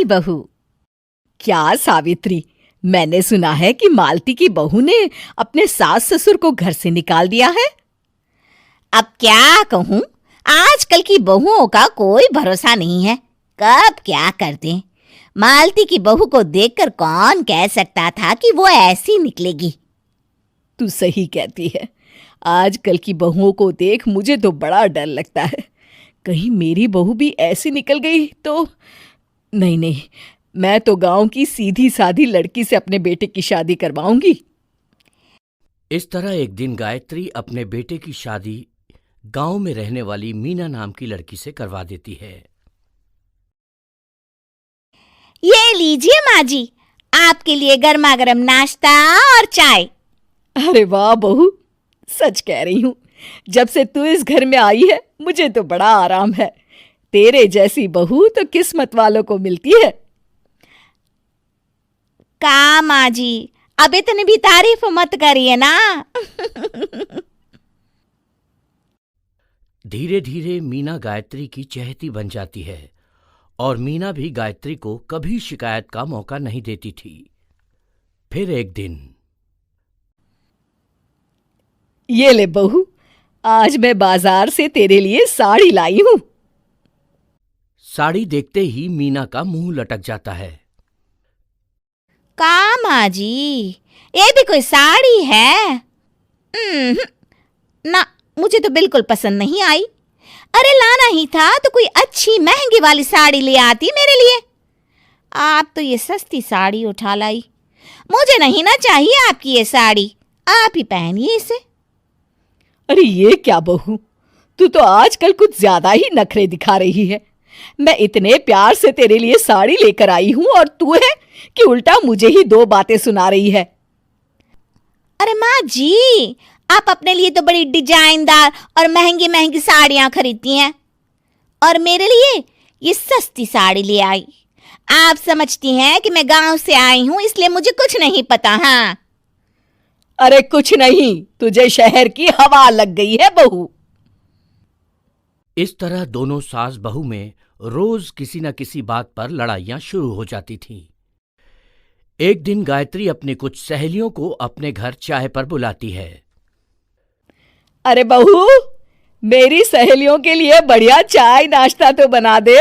बहू। क्या सावित्री, मैंने सुना है कि मालती की बहू ने अपने सास ससुर को घर से निकाल दिया है। अब क्या कहूं, आजकल की बहुओं का कोई भरोसा नहीं है, कब क्या कर दें। मालती की बहू को देखकर कौन कह सकता था कि वो ऐसी निकलेगी। तू सही कहती है, आजकल की बहुओं को देख मुझे तो बड़ा डर लगता है। कहीं मेरी बहू भी ऐसी निकल गई तो। नहीं, मैं तो गांव की सीधी सादी लड़की से अपने बेटे की शादी करवाऊंगी। इस तरह एक दिन गायत्री अपने बेटे की शादी गांव में रहने वाली मीना नाम की लड़की से करवा देती है। ये लीजिए माँ जी, आपके लिए गर्मा गर्म नाश्ता और चाय। अरे वाह बहू, सच कह रही हूँ, जब से तू इस घर में आई है मुझे तो बड़ा आराम है। तेरे जैसी बहू तो किस्मत वालों को मिलती है। का माँ जी, अब इतनी भी तारीफ मत करिए ना। धीरे धीरे मीना गायत्री की चहेती बन जाती है और मीना भी गायत्री को कभी शिकायत का मौका नहीं देती थी। फिर एक दिन, ये ले बहू, आज मैं बाजार से तेरे लिए साड़ी लाई हूं। साड़ी देखते ही मीना का मुंह लटक जाता है। का माँ जी, ये भी कोई साड़ी है? ना, मुझे तो बिल्कुल पसंद नहीं आई। अरे लाना ही था तो कोई अच्छी महंगी वाली साड़ी ले आती मेरे लिए। आप तो ये सस्ती साड़ी उठा लाई। मुझे नहीं ना चाहिए आपकी ये साड़ी, आप ही पहनिए इसे। अरे ये क्या बहू, तू तो आजकल कुछ ज्यादा ही नखरे दिखा रही है। मैं इतने प्यार से तेरे लिए साड़ी लेकर आई हूं और तू है कि उल्टा मुझे ही दो बातें सुना रही है। अरे माँ जी, आप अपने लिए तो बड़ी डिजाइनदार और महंगी महंगी साड़ियां खरीदती हैं और मेरे लिए ये सस्ती साड़ी ले आई। आप समझती हैं कि मैं गांव से आई हूं इसलिए मुझे कुछ नहीं पता। हाँ, अरे कुछ नहीं, तुझे शहर की हवा लग गई है बहू। इस तरह दोनों सास बहू में रोज किसी न किसी बात पर लड़ाइयां शुरू हो जाती थीं। एक दिन गायत्री अपनी कुछ सहेलियों को अपने घर चाय पर बुलाती है। अरे बहू, मेरी सहेलियों के लिए बढ़िया चाय नाश्ता तो बना दे।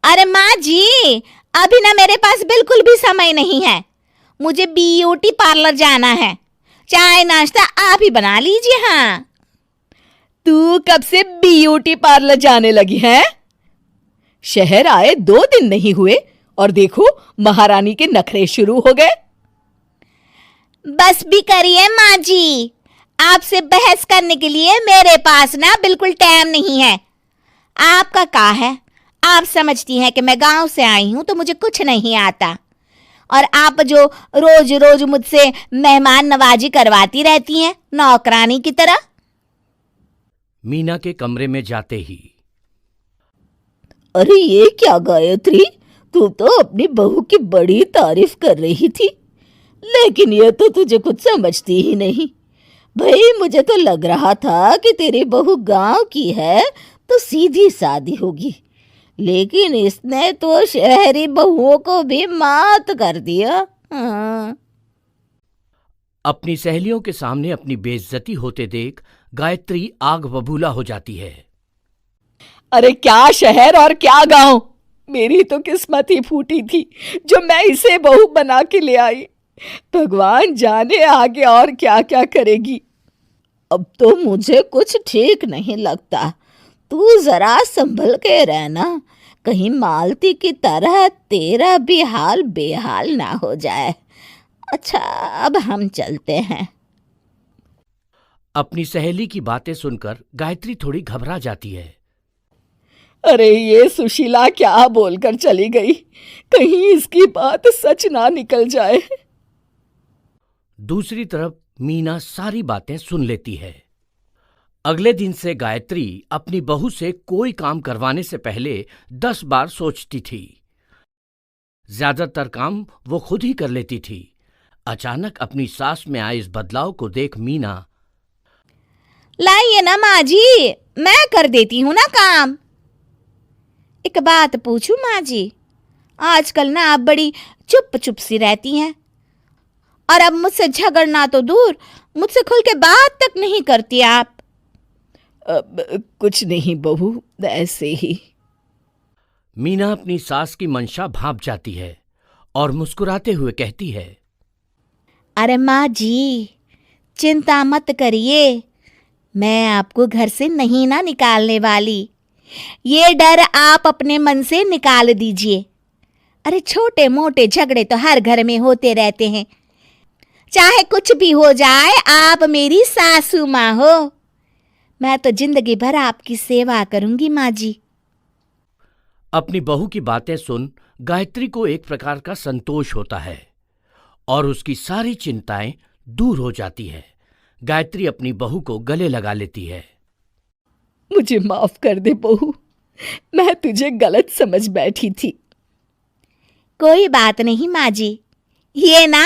अरे माँ जी, अभी ना मेरे पास बिल्कुल भी समय नहीं है। मुझे ब्यूटी पार्लर जाना है। चाय नाश्ता आप ही बना लीजिए। हाँ, तू कब से ब्यूटी पार्लर जाने लगी है? शहर आए 2 दिन नहीं हुए और देखो महारानी के नखरे शुरू हो गए। बस भी करिए माँ जी, आपसे बहस करने के लिए मेरे पास ना बिल्कुल टाइम नहीं है। आपका क्या है, आप समझती हैं कि मैं गांव से आई हूं तो मुझे कुछ नहीं आता और आप जो रोज रोज मुझसे मेहमान नवाजी करवाती रहती हैं नौकरानी की तरह। मीना के कमरे में जाते ही, अरे ये क्या गायत्री, तू तो अपनी बहू की बड़ी तारीफ कर रही थी, लेकिन ये तो तुझे कुछ समझती ही नहीं। भाई मुझे तो लग रहा था कि तेरी बहू गांव की है तो सीधी सादी होगी, लेकिन इसने तो शहरी बहुओं को भी मात कर दिया। हाँ। अपनी सहेलियों के सामने अपनी बेइज्जती होते देख गायत्री आग बबूला हो जाती है। अरे क्या शहर और क्या गांव, मेरी तो किस्मत ही फूटी थी जो मैं इसे बहू बना के ले आई। भगवान जाने आगे और क्या क्या करेगी। अब तो मुझे कुछ ठीक नहीं लगता। तू जरा संभल के रहना, कहीं मालती की तरह तेरा भी हाल बेहाल ना हो जाए। अच्छा, अब हम चलते हैं। अपनी सहेली की बातें सुनकर गायत्री थोड़ी घबरा जाती है। अरे ये सुशीला क्या बोलकर चली गई, कहीं इसकी बात सच ना निकल जाए। दूसरी तरफ मीना सारी बातें सुन लेती है। अगले दिन से गायत्री अपनी बहू से कोई काम करवाने से पहले 10 बार सोचती थी। ज्यादातर काम वो खुद ही कर लेती थी। अचानक अपनी सास में आए इस बदलाव को देख मीना, लाइए ना माँ जी, मैं कर देती हूँ ना काम। एक बात पूछूं माँ जी, आजकल ना आप बड़ी चुप चुप सी रहती हैं और अब मुझसे झगड़ना तो दूर, मुझसे खुल के बात तक नहीं करती आप। कुछ नहीं बहू, ऐसे ही। मीना अपनी सास की मंशा भांप जाती है और मुस्कुराते हुए कहती है, अरे माँ जी, चिंता मत करिए, मैं आपको घर से नहीं ना निकालने वाली। ये डर आप अपने मन से निकाल दीजिए। अरे छोटे मोटे झगड़े तो हर घर में होते रहते हैं, चाहे कुछ भी हो जाए, आप मेरी सासू माँ हो। मैं तो जिंदगी भर आपकी सेवा करूंगी माँ जी। अपनी बहू की बातें सुन गायत्री को एक प्रकार का संतोष होता है और उसकी सारी चिंताएं दूर हो जाती है। गायत्री अपनी बहू को गले लगा लेती है। मुझे माफ कर दे बहू, मैं तुझे गलत समझ बैठी थी। कोई बात नहीं माँ जी, ये ना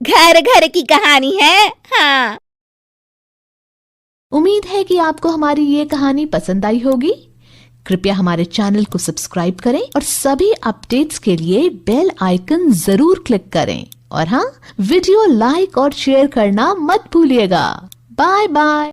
घर घर की कहानी है। हाँ, उम्मीद है कि आपको हमारी ये कहानी पसंद आई होगी। कृपया हमारे चैनल को सब्सक्राइब करें और सभी अपडेट्स के लिए बेल आइकन जरूर क्लिक करें। और हाँ, वीडियो लाइक और शेयर करना मत भूलिएगा। Bye bye.